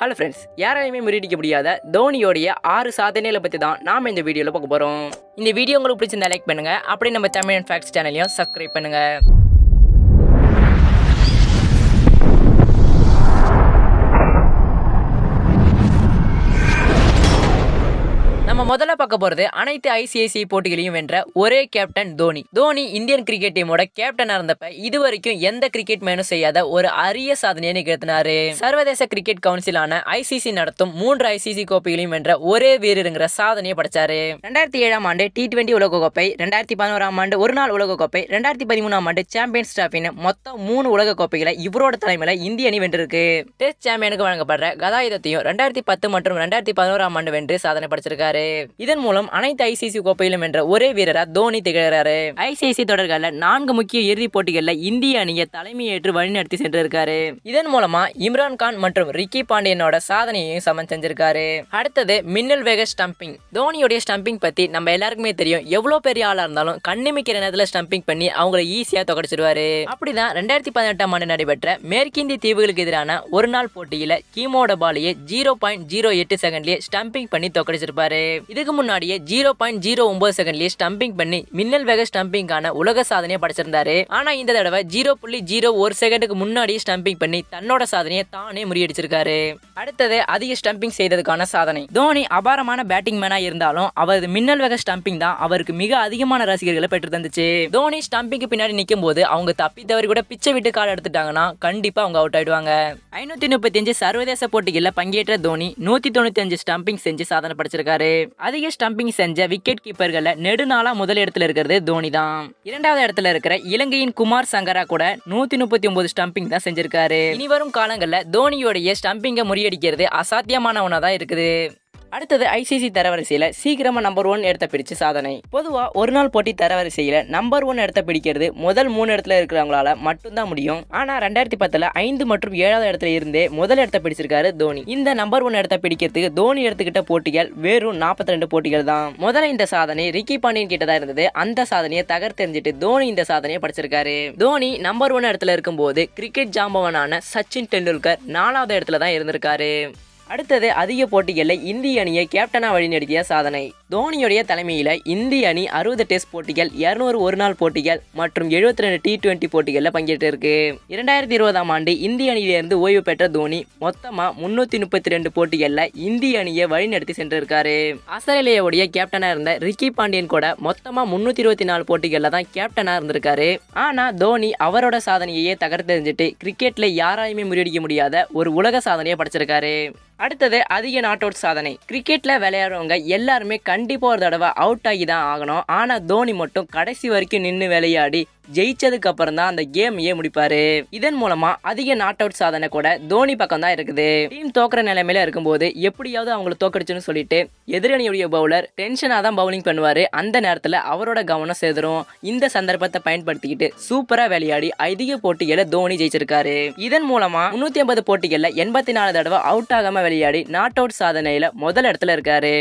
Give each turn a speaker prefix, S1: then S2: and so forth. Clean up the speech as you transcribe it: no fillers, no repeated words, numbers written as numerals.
S1: Hello friends, யாராலையுமே முறியடிக்க முடியாத தோனியோடைய 6 சாதனைகளை பற்றி தான் நாம் இந்த வீடியோவில் பார்க்க போகிறோம். இந்த வீடியோ உங்களுக்கு பிடிச்சிருந்தா லைக் பண்ணுங்கள். அப்படியே நம்ம தமிழ் அண்ட் ஃபேக்ட்ஸ் சேனலையும் சப்ஸ்கிரைப் பண்ணுங்கள். நம்ம முதல்ல பார்க்க போறது அனைத்து ஐசிஐசிஐ போட்டிகளையும் வென்ற ஒரே captain Dhoni. Dhoni Indian cricket டீமோட கேப்டனா இருந்தப்ப இதுவரைக்கும் எந்த கிரிக்கெட் மேனும் செய்யாத ஒரு அரிய சாதனையை நிகழ்த்தினாரு. சர்வதேச கிரிக்கெட் கவுன்சிலான ஐசிசி நடத்தும் 3 ஐசிசி கோப்பைகளையும் வென்ற ஒரே வீரருங்கிற சாதனையை படைச்சாரு. 2007 ஆண்டு T20 உலகக்கோப்பை, 2011 ஆண்டு ஒருநாள் உலகக்கோப்பை, 2013 ஆண்டு சாம்பியன்ஸ் டிராஃபின்னு மொத்தம் 3 உலக கோப்பைகளை இவரோட தலைமையில இந்திய அணி வென்றிருக்கு. டெஸ்ட் சாம்பியனுக்கு வழங்கப்படுற கதாயுதத்தையும் 2010 மற்றும் 2011 ஆண்டு வென்று சாதனை படைச்சிருக்காரு. இதன் மூலம் அனைத்து ஐசிசி கோப்பையிலும் வென்ற ஒரே வீரரா தோனி திகழ்கிறாரு. ஐசிசி தொடர்களில் 4 முக்கிய இறுதிப் போட்டிகளில் இந்திய அணியை தலைமையேற்று வழிநடத்தி சென்றிருக்காரு. இதன் மூலமா இம்ரான் கான் மற்றும் ரிக்கி பாண்டியனோட சாதனையையும் சமன் செஞ்சிருக்காரு. அடுத்தது மின்னல் வேக ஸ்டம்பிங். தோனியோடைய ஸ்டம்பிங் பத்தி நம்ம எல்லாருக்குமே தெரியும். எவ்வளவு பெரிய ஆளா இருந்தாலும் கண்ணிமிக்கிற நேரத்துல ஸ்டம்பிங் பண்ணி அவங்களை ஈஸியா தொகடிச்சிருவாரு. அப்படிதான் 2018 ஆண்டு நடைபெற்ற மேற்கிந்திய தீவுகளுக்கு எதிரான ஒரு நாள் போட்டியில கீமோட பாலியை 0.08 செகண்ட்லயே ஸ்டம்பிங் பண்ணி தொகடிச்சிருப்பாரு. இதுக்கு முன்னாடியே 0.09 செகண்ட்லயே ஸ்டம்பிங் பண்ணி மின்னல் வேக ஸ்டம்பிங்கான உலக சாதனையை படைச்சிருந்தாரு. ஆனா இந்த தடவை 0.01 செகண்டுக்கு முன்னாடியே ஸ்டம்பிங் பண்ணி தன்னோட சாதனையை தானே முறியடிச்சிருக்காரு. அடுத்தது அதிக ஸ்டம்பிங் செய்ததுக்கான சாதனை. தோனி அபாரமான பேட்டிங் மேனா இருந்தாலும் அவரது மின்னல் வேக ஸ்டம்பிங் தான் அவருக்கு மிக அதிகமான ரசிகர்களை பெற்று தந்துச்சு. தோனி ஸ்டம்பிங்க்கு பின்னாடி நிற்கும் போது அவங்க தப்பி தவறி கூட பிச்சை விட்டு கால் எடுத்துட்டாங்கன்னா கண்டிப்பா அவங்க அவுட் ஆயிடுவாங்க. 535 சர்வதேச போட்டிகளில் பங்கேற்ற தோனி 195 ஸ்டம்பிங் செஞ்சு சாதனை படைச்சிருக்காரு. அதிக ஸ்டம்பிங் செஞ்ச விக்கெட் கீப்பர்கள நெடுநாளா முதல் இடத்துல இருக்கிறது தோனி தான். 2வது இடத்துல இருக்கிற இலங்கையின் குமார் சங்கரா கூட 139 ஸ்டம்பிங் தான் செஞ்சிருக்காரு. இனி வரும் காலங்கள்ல தோனியோடைய ஸ்டம்பிங்கை முறியடிக்கிறது அசாத்தியமான ஒன்றா தான் இருக்குது. அடுத்தது ஐசிசி தரவரிசையில சீக்கிரமா நம்பர் 1 இடத்த பிடிச்ச சாதனை. பொதுவா ஒரு நாள் போட்டி தரவரிசையில நம்பர் 1 இடத்த பிடிக்கிறது முதல் 3 இடத்துல இருக்கிறவங்களால மட்டும்தான் முடியும். ஆனா 2010 5 மற்றும் 7வது இடத்துல இருந்தே முதல் இடத்த பிடிச்சிருக்காரு தோனி. இந்த நம்பர் 1 இடத்த பிடிக்கிறதுக்கு தோனி எடுத்துக்கிட்ட போட்டிகள் வெறும் 42 போட்டிகள் தான். முதல்ல இந்த சாதனை ரிக்கி பாண்டியன் கிட்ட தான் இருந்தது. அந்த சாதனையை தகர்த்தெறிஞ்சிட்டு தோனி இந்த சாதனையை படிச்சிருக்காரு. தோனி நம்பர் 1 இடத்துல இருக்கும்போது கிரிக்கெட் ஜாம்பவனான சச்சின் டெண்டுல்கர் 4வது இடத்துல தான் இருந்திருக்காரு. அடுத்தது அதிக போட்டிகளில் இந்திய அணியை கேப்டனா வழிநடத்திய சாதனை. தோனியுடைய தலைமையில இந்திய அணி 60 டெஸ்ட் போட்டிகள், 200 ஒரு நாள் போட்டிகள் மற்றும் 72 T20 போட்டிகளில் பங்கேற்று இருக்கு. 2020 ஆண்டு இந்திய அணியிலிருந்து ஓய்வு பெற்ற தோனி மொத்தமா 332 போட்டிகளில் இந்திய அணியை வழிநடத்தி சென்றிருக்காரு. ஆஸ்திரேலியாவுடைய கேப்டனா இருந்த ரிக்கி பாண்டியன் கூட மொத்தமா 324 போட்டிகளில் தான் கேப்டனா இருந்திருக்காரு. ஆனா தோனி அவரோட சாதனையே தகர்த்தெறிஞ்சிட்டு கிரிக்கெட்ல யாராலுமே முறியடிக்க முடியாத ஒரு உலக சாதனையை படைச்சிருக்காரு. அடுத்தது அதிக நாட் அவுட் சாதனை. கிரிக்கெட்ல விளையாடுறவங்க எல்லாருமே கண்டிப்பா ஒரு தடவை அவுட் ஆகி தான் ஆகணும். ஆனா தோனி மட்டும் கடைசி வரைக்கும் நின்று விளையாடி ஜெயிச்சதுக்கு அப்புறம் தான் அந்த கேமையே முடிப்பாரு. இதன் மூலமா அதிக நாட் அவுட் சாதனை கூட தோனி பக்கம் தான் இருக்குது. டீம் தோக்குற நிலைமையில இருக்கும்போது எப்படியாவது அவங்களை தோக்கடிச்சுன்னு சொல்லிட்டு எதிரணியுடைய பவுலர் டென்ஷனா தான் பவுலிங் பண்ணுவாரு. அந்த நேரத்துல அவரோட கவனம் சேதரும். இந்த சந்தர்ப்பத்தை பயன்படுத்திக்கிட்டு சூப்பரா விளையாடி அதிக போட்டிகளை தோனி ஜெயிச்சிருக்காரு. இதன் மூலமா 350 போட்டிகள்ல 84 தடவை அவுட் ஆகாம விளையாடி நாட் அவுட் சாதனையில முதல் இடத்துல இருக்காரு.